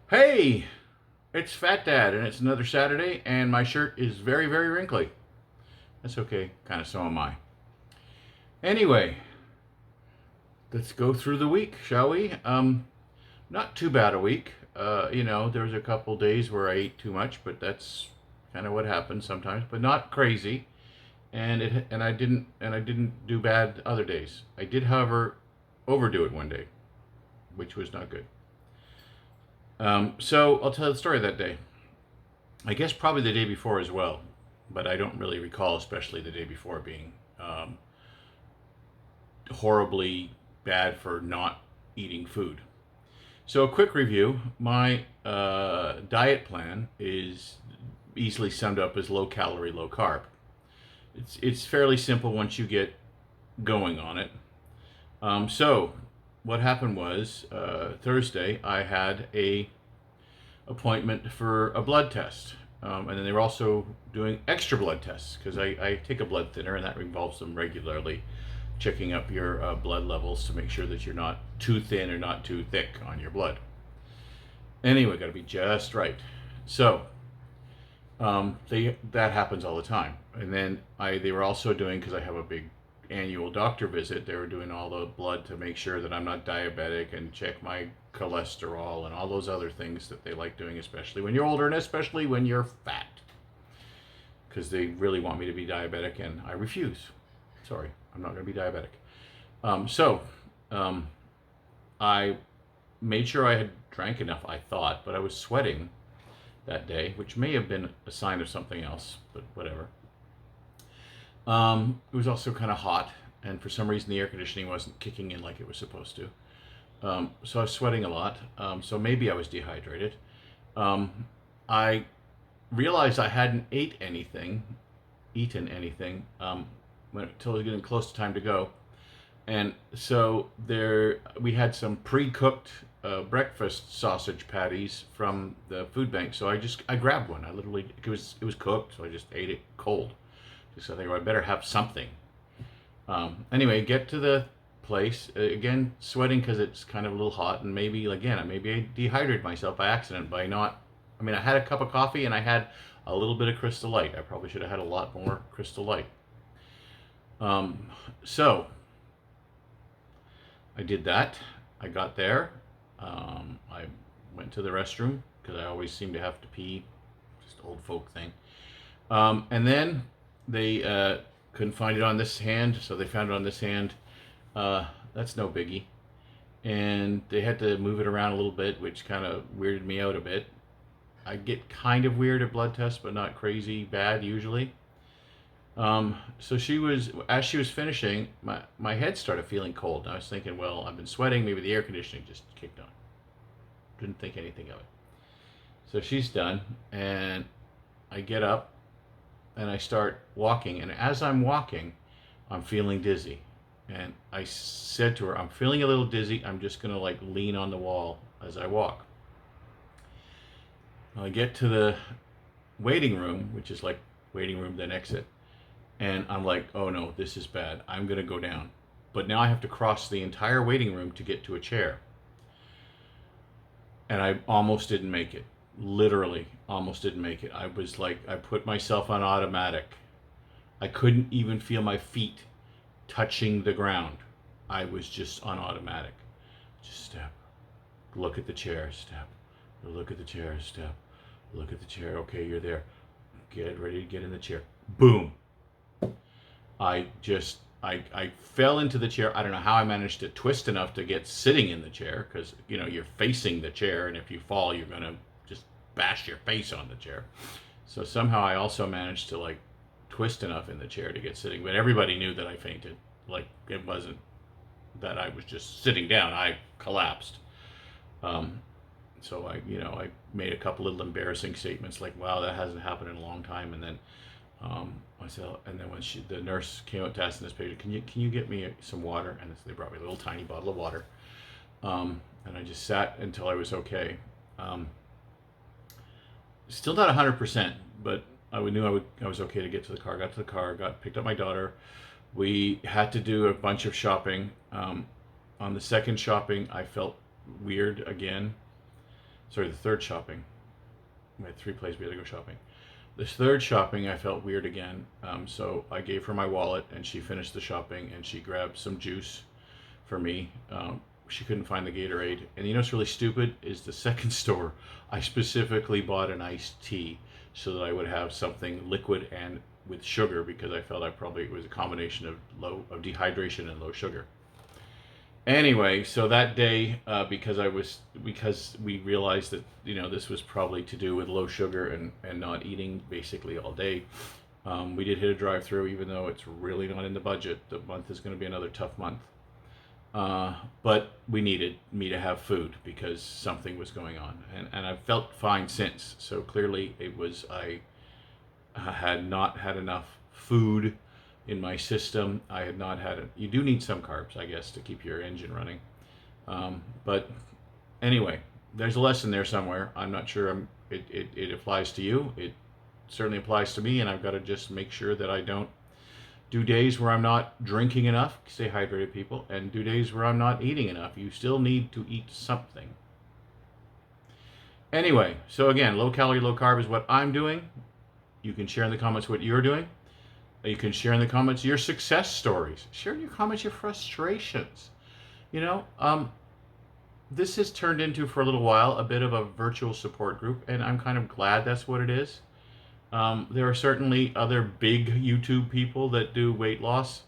Hey, it's Fat Dad, and it's another Saturday, and my shirt is very, very wrinkly. That's okay, kind of so am I. Anyway, let's go through the week, shall we? Not too bad a week. There was a couple days where I ate too much, but that's kind of what happens sometimes. But not crazy, and I didn't do bad other days. I did, however, overdo it one day, which was not good. So I'll tell you the story of that day. I guess probably the day before as well, but I don't really recall, especially the day before, being um, horribly bad for not eating food. So, a quick review: my diet plan is easily summed up as low calorie, low carb. It's fairly simple once you get going on it. So, what happened was Thursday I had a appointment for a blood test. And then they were also doing extra blood tests because I take a blood thinner, and that involves them regularly checking up your blood levels to make sure that you're not too thin or not too thick on your blood. Anyway, got to be just right. So that happens all the time. And then they were also doing, because I have a big annual doctor visit, they were doing all the blood to make sure that I'm not diabetic and check my cholesterol and all those other things that they like doing, especially when you're older and especially when you're fat, because they really want me to be diabetic and I refuse. Sorry, I'm not going to be diabetic. So I made sure I had drank enough, I thought, but I was sweating that day, which may have been a sign of something else, but whatever. It was also kind of hot, and for some reason the air conditioning wasn't kicking in like it was supposed to. So I was sweating a lot. So maybe I was dehydrated. I realized I hadn't eaten anything, until it was getting close to time to go. And so there, we had some pre-cooked breakfast sausage patties from the food bank. So I grabbed one. I literally, it was cooked, so I just ate it cold. So I think, well, I better have something. Anyway, get to the place again, sweating because it's kind of a little hot, and maybe I dehydrated myself by accident by not. I mean, I had a cup of coffee and I had a little bit of Crystal Light. I probably should have had a lot more Crystal Light. So I did that. I got there. I went to the restroom because I always seem to have to pee. Just old folk thing. And then they couldn't find it on this hand, so they found it on this hand. That's no biggie. And they had to move it around a little bit, which kind of weirded me out a bit. I get kind of weird at blood tests, but not crazy bad usually. So as she was finishing, my head started feeling cold. And I was thinking, well, I've been sweating, maybe the air conditioning just kicked on. Didn't think anything of it. So she's done, and I get up and I start walking. And as I'm walking, I'm feeling dizzy. And I said to her, I'm feeling a little dizzy. I'm just going to like lean on the wall as I walk. I get to the waiting room, which is like waiting room, then exit. And I'm like, oh no, this is bad. I'm going to go down. But now I have to cross the entire waiting room to get to a chair. And I almost didn't make it. Literally, almost didn't make it. I was like, I put myself on automatic. I couldn't even feel my feet touching the ground. I was just on automatic. Just step. Look at the chair, step. Look at the chair, step. Look at the chair. Okay, you're there. Get ready to get in the chair. Boom. I fell into the chair. I don't know how I managed to twist enough to get sitting in the chair, because you're facing the chair, and if you fall, you're gonna just bash your face on the chair. So somehow I also managed to like twist enough in the chair to get sitting, but everybody knew that I fainted. Like, it wasn't that I was just sitting down. I collapsed. So I made a couple little embarrassing statements like, "Wow, that hasn't happened in a long time." And then I said, and then when the nurse came out to ask this patient, "Can you get me some water?" And so they brought me a little tiny bottle of water. And I just sat until I was okay. Still not 100%, but I knew I was okay to get to the car. Got to the car, picked up my daughter. We had to do a bunch of shopping. On the second shopping, I felt weird again. Sorry, the third shopping. We had 3 places we had to go shopping. This third shopping, I felt weird again. So I gave her my wallet, and she finished the shopping, and she grabbed some juice for me. She couldn't find the Gatorade. And you know what's really stupid is the second store, I specifically bought an iced tea so that I would have something liquid and with sugar, because I felt it was a combination of dehydration and low sugar. Anyway, so that day, because we realized that this was probably to do with low sugar and not eating basically all day. We did hit a drive-through, even though it's really not in the budget. The month is going to be another tough month. But we needed me to have food because something was going on, and I've felt fine since. So clearly, I had not had enough food in my system. I had not had it. You do need some carbs, I guess, to keep your engine running. But anyway, there's a lesson there somewhere. I'm not sure it applies to you. It certainly applies to me, and I've got to just make sure that I don't do days where I'm not drinking enough. Stay hydrated, people. And do days where I'm not eating enough. You still need to eat something. Anyway, so again, low calorie, low carb is what I'm doing. You can share in the comments what you're doing. You can share in the comments your success stories. Share in your comments your frustrations. This has turned into, for a little while, a bit of a virtual support group, and I'm kind of glad that's what it is. There are certainly other big YouTube people that do weight loss.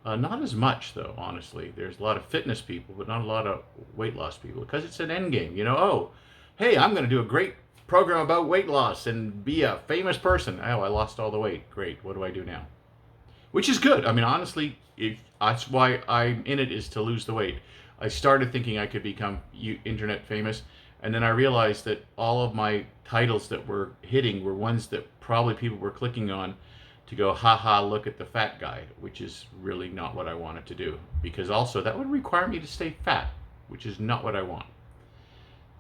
Not as much, though, honestly. There's a lot of fitness people, but not a lot of weight loss people, because it's an end game. Oh, hey, I'm going to do a great program about weight loss and be a famous person. Oh, I lost all the weight. Great. What do I do now? Which is good. I mean, honestly, that's why I'm in it, is to lose the weight. I started thinking I could become internet famous, and then I realized that all of my titles that were hitting were ones that probably people were clicking on to go, haha, look at the fat guy, which is really not what I wanted to do, because also that would require me to stay fat, which is not what I want.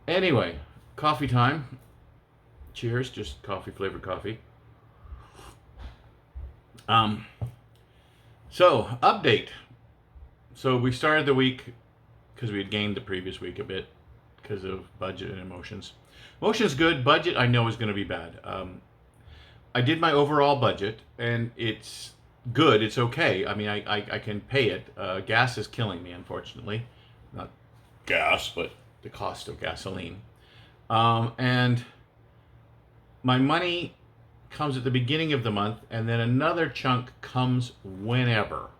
Anyway, coffee time. Cheers, just coffee-flavored coffee. So, update. So we started the week, because we had gained the previous week a bit because of budget and emotions. Emotions good, budget I know is going to be bad. I did my overall budget, and it's good, it's okay. I mean, I can pay it. Gas is killing me, unfortunately. Not gas, but the cost of gasoline. And my money comes at the beginning of the month, and then another chunk comes whenever.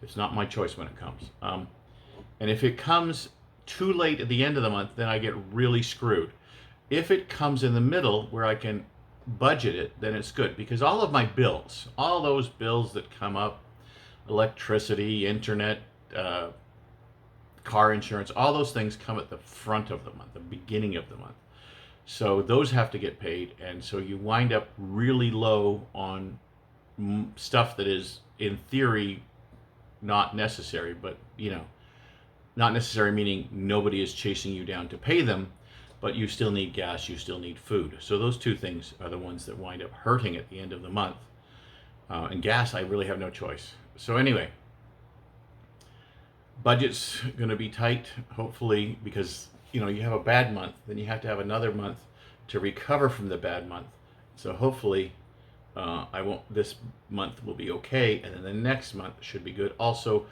It's not my choice when it comes. And if it comes too late at the end of the month, then I get really screwed. If it comes in the middle where I can budget it, then it's good, because all of my bills, all those bills that come up, electricity, internet, car insurance, all those things come at the front of the month, the beginning of the month. So those have to get paid, and so you wind up really low on stuff that is, in theory, not necessary, but not necessary meaning nobody is chasing you down to pay them, but you still need gas, you still need food. So those two things are the ones that wind up hurting at the end of the month. And gas, I really have no choice. So anyway, budget's going to be tight, hopefully, because you have a bad month, then you have to have another month to recover from the bad month. So hopefully, this month will be okay, and then the next month should be good. Also,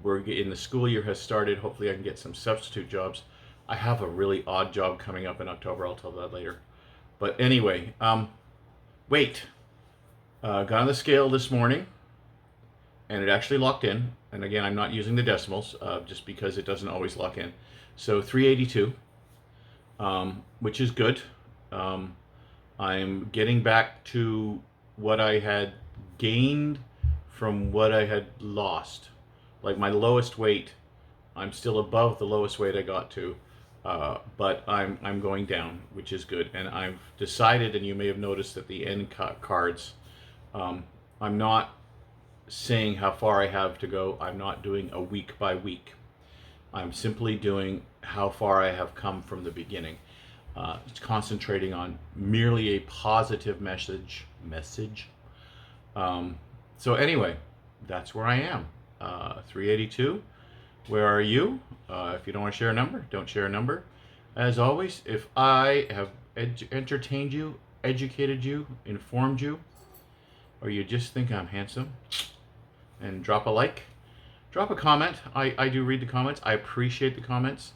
the school year has started. Hopefully I can get some substitute jobs. I have a really odd job coming up in October. I'll tell that later. But anyway, weight. Got on the scale this morning, and it actually locked in. And again, I'm not using the decimals, just because it doesn't always lock in. So 382, which is good. I'm getting back to what I had gained from what I had lost. Like my lowest weight, I'm still above the lowest weight I got to, but I'm going down, which is good. And I've decided, and you may have noticed at the end cards, I'm not saying how far I have to go. I'm not doing a week by week. I'm simply doing how far I have come from the beginning. It's concentrating on merely a positive message. So anyway, that's where I am. 382. Where are you? If you don't want to share a number, don't share a number. As always, if I have entertained you, educated you, informed you, or you just think I'm handsome, and drop a like, drop a comment. I do read the comments. I appreciate the comments.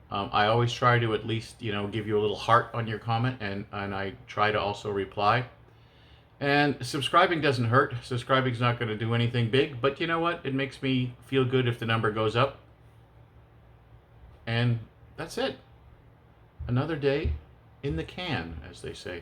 I always try to at least, give you a little heart on your comment, and I try to also reply. And subscribing doesn't hurt. Subscribing's not going to do anything big, but you know what? It makes me feel good if the number goes up. And that's it. Another day in the can, as they say.